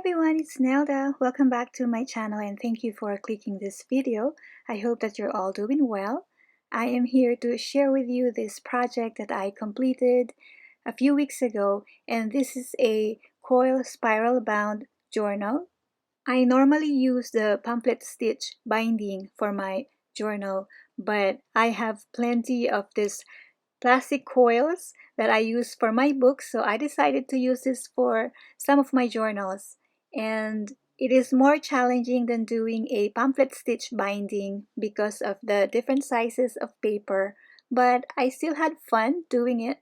everyone, it's Nelda. Welcome back to my channel and thank you for clicking this video. I hope that you're all doing well. I am here to share with you this project that I completed a few weeks ago, and this is a coil spiral bound journal. I normally use the pamphlet stitch binding for my journal, but I have plenty of this plastic coils that I use for my books, so I decided to use this for some of my journals. And it is more challenging than doing a pamphlet stitch binding because of the different sizes of paper, but I still had fun doing it.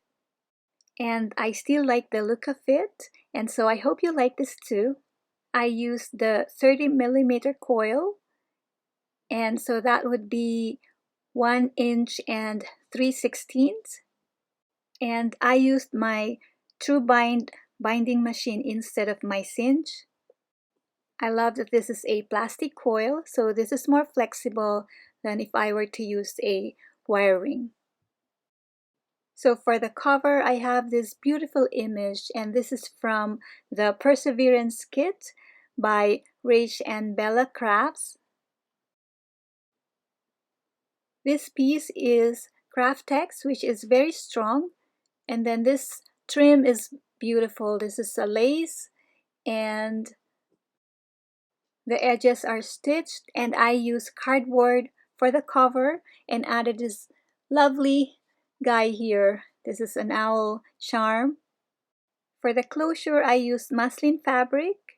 And I still like the look of it, and so I hope you like this too. I used the 30mm coil, and so that would be 1 inch and 3/16. And I used my True Bind binding machine instead of my cinch. I love that this is a plastic coil, so this is more flexible than if I were to use a wire ring. So for the cover, I have this beautiful image, and this is from the Perseverance Kit by RachandBella Crafts. This piece is Craftex, which is very strong, and then this trim is beautiful. This is a lace, and the edges are stitched, and I use cardboard for the cover and added this lovely guy here. This is an owl charm. For the closure, I used muslin fabric,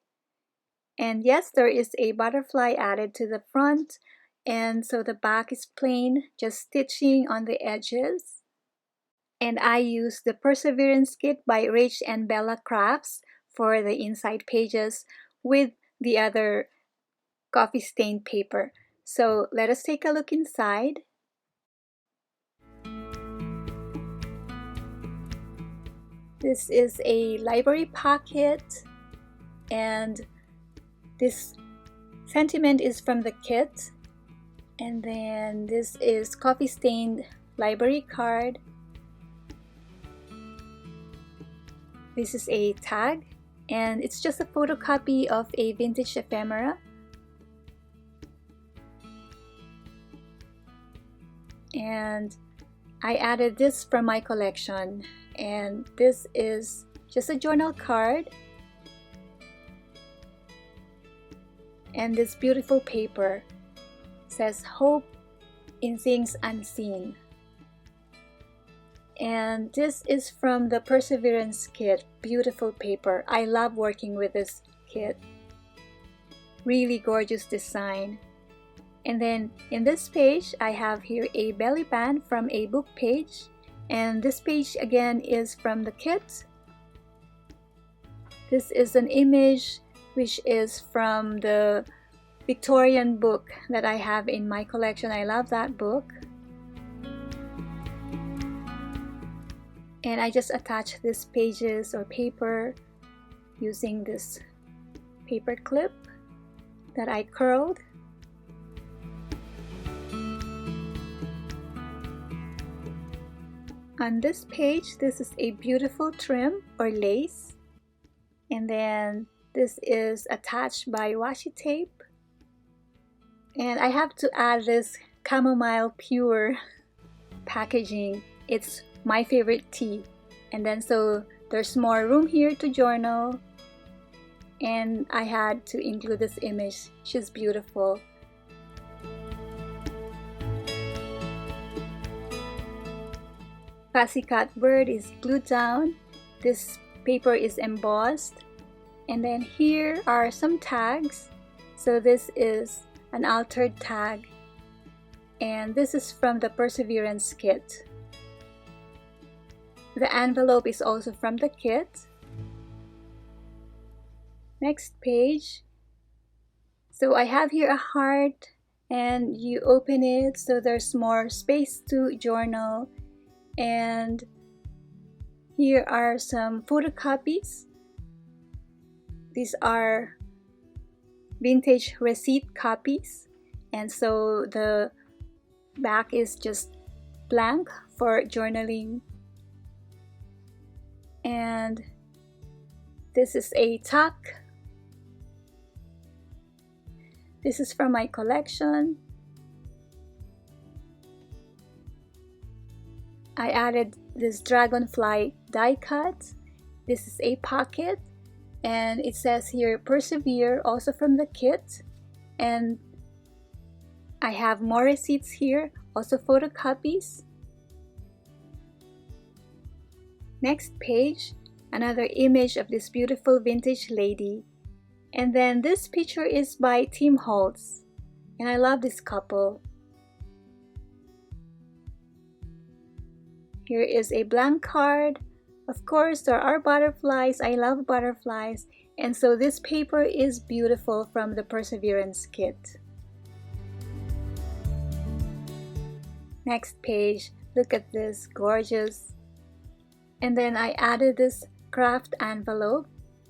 and yes, there is a butterfly added to the front, and so the back is plain, just stitching on the edges. And I used the Perseverance Kit by RachandBella Crafts for the inside pages with the other coffee stained paper. So let us take a look inside. This is a library pocket, and this sentiment is from the kit. And then this is coffee stained library card. This is a tag, and it's just a photocopy of a vintage ephemera. And I added this from my collection, and this is just a journal card. And this beautiful paper says hope in things unseen. And this is from the Perseverance Kit. Beautiful paper. I love working with this kit. Really gorgeous design. And then in this page, I have here a belly band from a book page. And this page again is from the kit. This is an image which is from the Victorian book that I have in my collection. I love that book. And I just attach these pages or paper using this paper clip that I curled. On this page, this is a beautiful trim or lace. And then this is attached by washi tape. And I have to add this chamomile pure packaging. It's my favorite tea. And then so there's more room here to journal. And I had to include this image. She's beautiful. Pussycat bird is glued down. This paper is embossed. And then here are some tags. So this is an altered tag, and this is from the Perseverance Kit. The envelope is also from the kit. Next page. So I have here a heart, and you open it so there's more space to journal. And here are some photocopies. These are vintage receipt copies, and so the back is just blank for journaling. And this is a tuck This is from my collection. I added this dragonfly die cut. This is a pocket, and it says here persevere, also from the kit. And I have more receipts here, also photocopies. Next page, another image of this beautiful vintage lady. And then this picture is by Tim Holtz, and I love this couple. Here is a blank card. Of course, there are butterflies. I love butterflies. And so this paper is beautiful from the Perseverance kit. Next page, look at this, gorgeous. And then I added this craft envelope,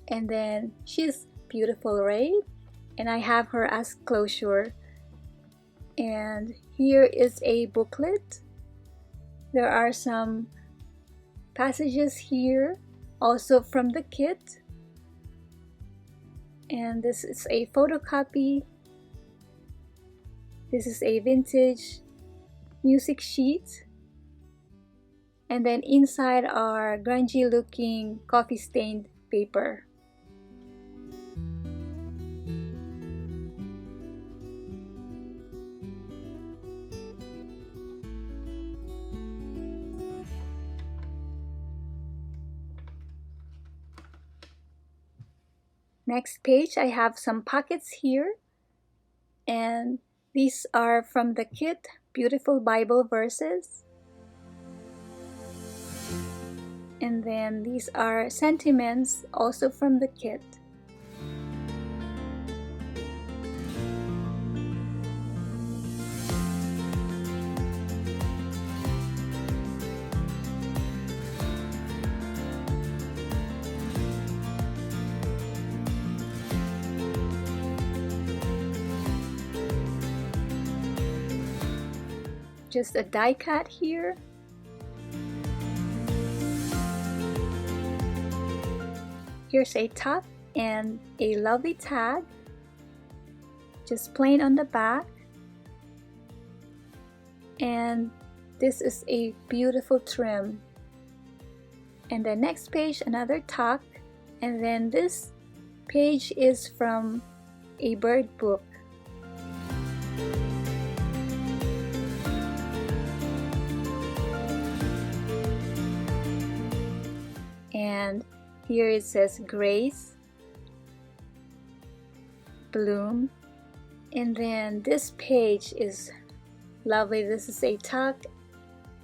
and then she's beautiful, right? And I have her as closure. And here is a booklet. There are some passages here, also from the kit. And this is a photocopy. This is a vintage music sheet. And then inside are grungy looking coffee stained paper. Next page, I have some pockets here, and these are from the kit, beautiful Bible verses. And then these are sentiments, also from the kit. Just a die cut here. Here's a top and a lovely tag, just plain on the back. And this is a beautiful trim. And the next page, another tuck. And then this page is from a bird book. And here it says Grace, Bloom. And then this page is lovely. This is a tuck,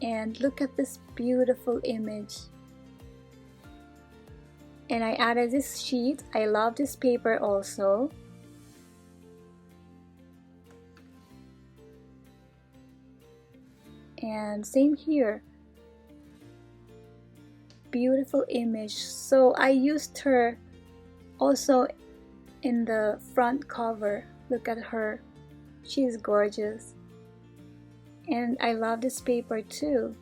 and look at this beautiful image. And I added this sheet. I love this paper also. And same here. Beautiful image. So I used her also in the front cover. Look at her. She's gorgeous. And I love this paper too.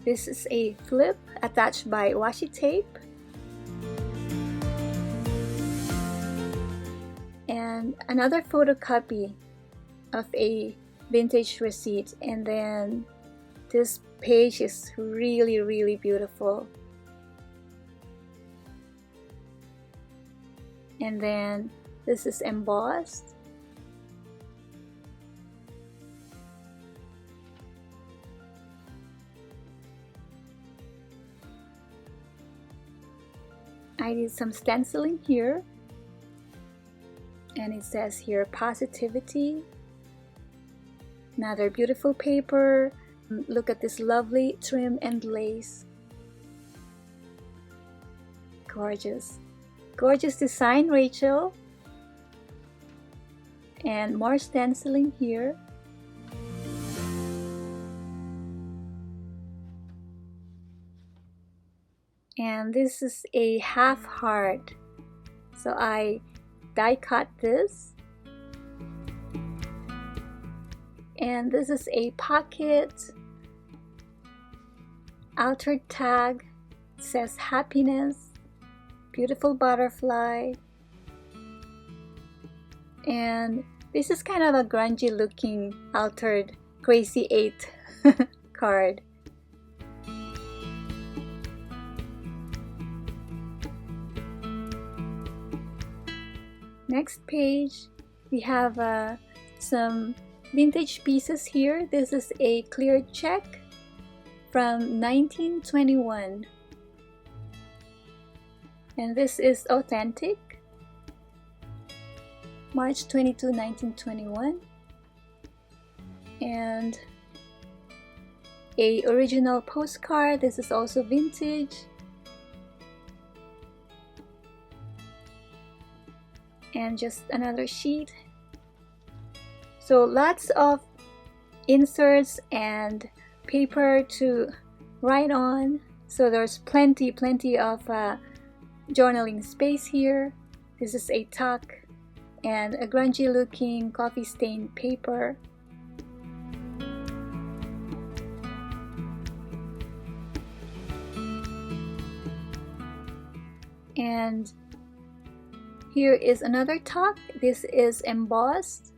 This is a flip attached by washi tape. And another photocopy of a vintage receipt. And then this page is really, really beautiful. And then this is embossed. I did some stenciling here, and it says here positivity. Another beautiful paper. Look at this lovely trim and lace. Gorgeous. Gorgeous design, Rachel. And more stenciling here. And this is a half heart. So I die cut this. And this is a pocket altered tag. It says happiness, beautiful butterfly, and this is kind of a grungy looking altered Crazy 8 card. Next page, we have some vintage pieces here. This is a clear check from 1921, and this is authentic. March 22, 1921, and a original postcard. This is also vintage, and just another sheet. So lots of inserts and paper to write on, so there's plenty of journaling space here. This is a tuck and a grungy looking coffee stained paper. And here is another tuck. This is embossed,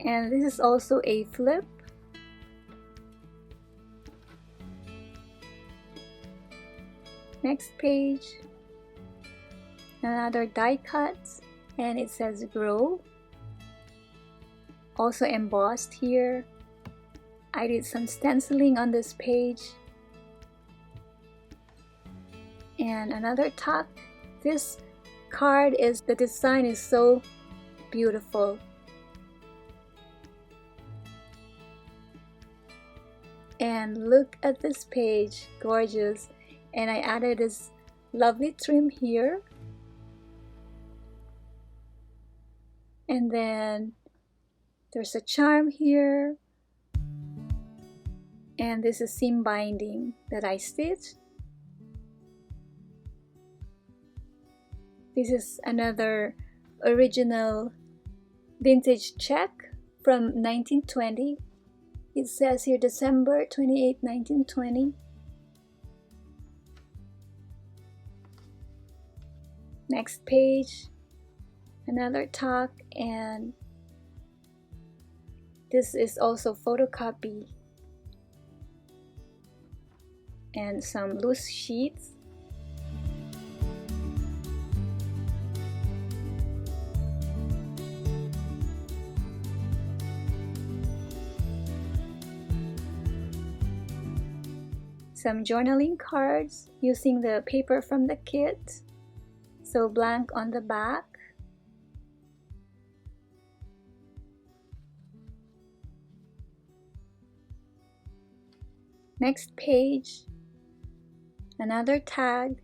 and this is also a flip. Next page, another die cut, and it says grow, also embossed here. I did some stenciling on this page. And another tuck. This card is, the design is so beautiful. And look at this page, gorgeous. And I added this lovely trim here. And then there's a charm here. And this is seam binding that I stitched. This is another original vintage check from 1920. It says here December 28, 1920. Next page, another tuck, and this is also photocopy and some loose sheets. Some journaling cards using the paper from the kit, so blank on the back. Next page, another tag.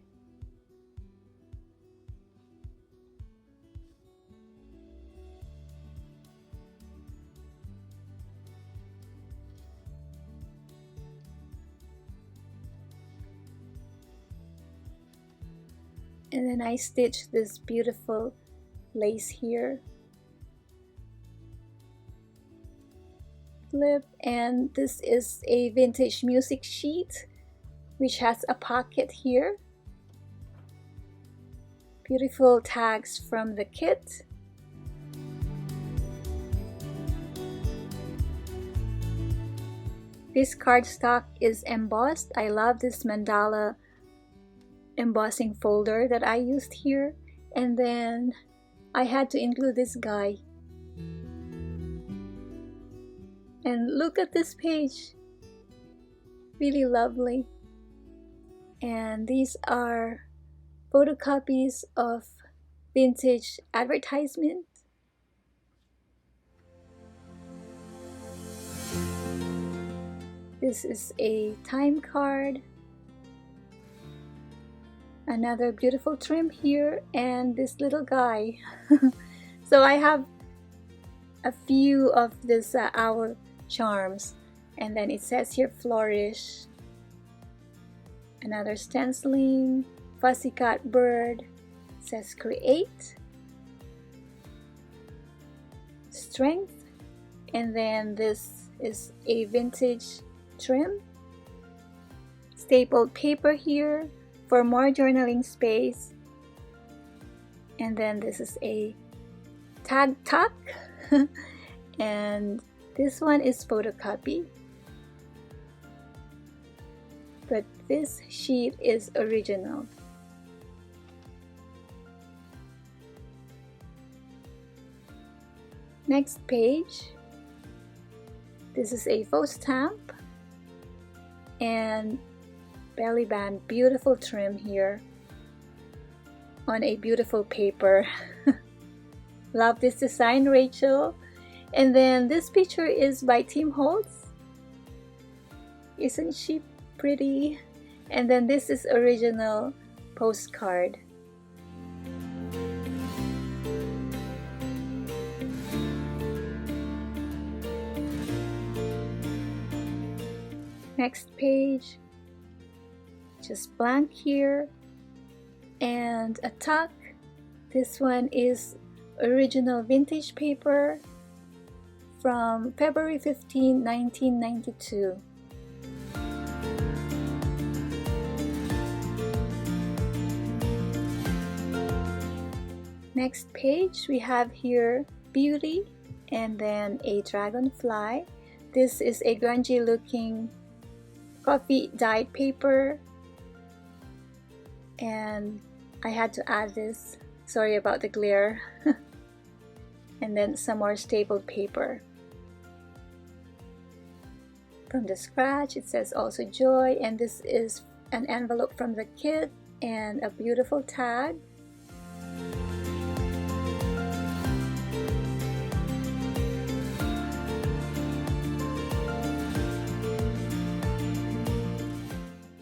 And then I stitched this beautiful lace here. Flip, and this is a vintage music sheet which has a pocket here. Beautiful tags from the kit. This cardstock is embossed. I love this mandala embossing folder that I used here, and then I had to include this guy. And look at this page, really lovely. And these are photocopies of vintage advertisement. This is a time card. Another beautiful trim here, and this little guy. So I have a few of this hour charms, and then it says here flourish. Another stenciling, fussy cat bird, it says create. strength. And then this is a vintage trim. Stapled paper here for more journaling space. And then this is a tag tuck. And this one is photocopy. But this sheet is original. Next page. This is a faux stamp and belly band, beautiful trim here on a beautiful paper. Love this design, Rachel. And then this picture is by Tim Holtz. Isn't she pretty? And then this is original postcard. Next page, just blank here, and a tuck. This one is original vintage paper from February 15, 1992. Next page, we have here Beauty and then a dragonfly. This is a grungy looking coffee dyed paper, and I had to add this. Sorry about the glare. And then some more stapled paper. From the scratch, it says also Joy, and this is an envelope from the kit and a beautiful tag.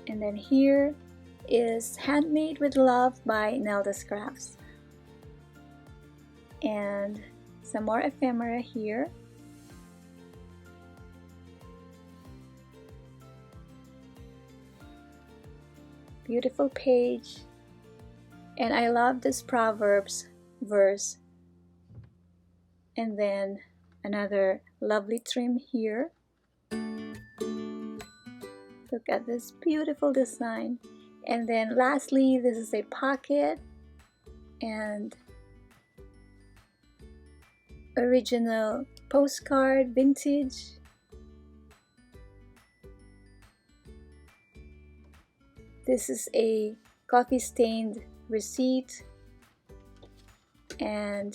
And then here is Handmade with Love by Nelda's Crafts. And some more ephemera here. Beautiful page. And I love this Proverbs verse. And then another lovely trim here. Look at this beautiful design. And then lastly, this is a pocket and original postcard, vintage. This is a coffee stained receipt and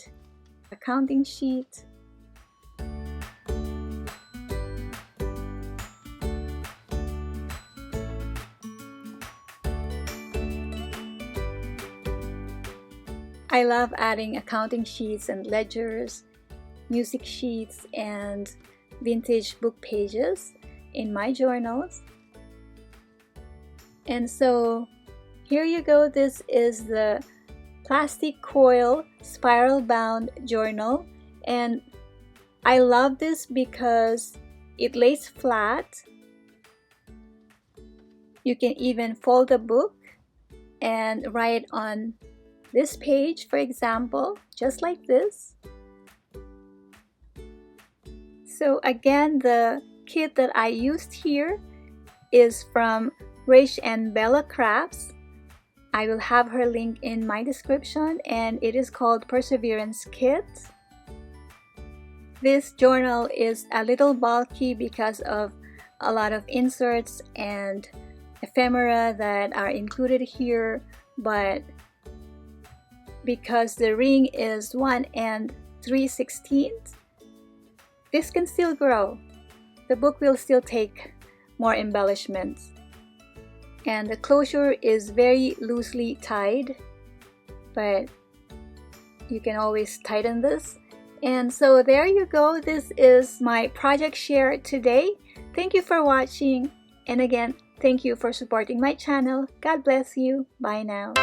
accounting sheet. I love adding accounting sheets and ledgers, music sheets, and vintage book pages in my journals. And so here you go. This is the plastic coil spiral bound journal, and I love this because it lays flat. You can even fold the book and write on this page, for example, just like this. So again, the kit that I used here is from RachandBella Crafts. I will have her link in my description, and it is called Perseverance Kit. This journal is a little bulky because of a lot of inserts and ephemera that are included here, but because the ring is 1 3/16, this can still grow. The book will still take more embellishments. And the closure is very loosely tied, but you can always tighten this. And so there you go. This is my project share today. Thank you for watching. And again, thank you for supporting my channel. God bless you. Bye now.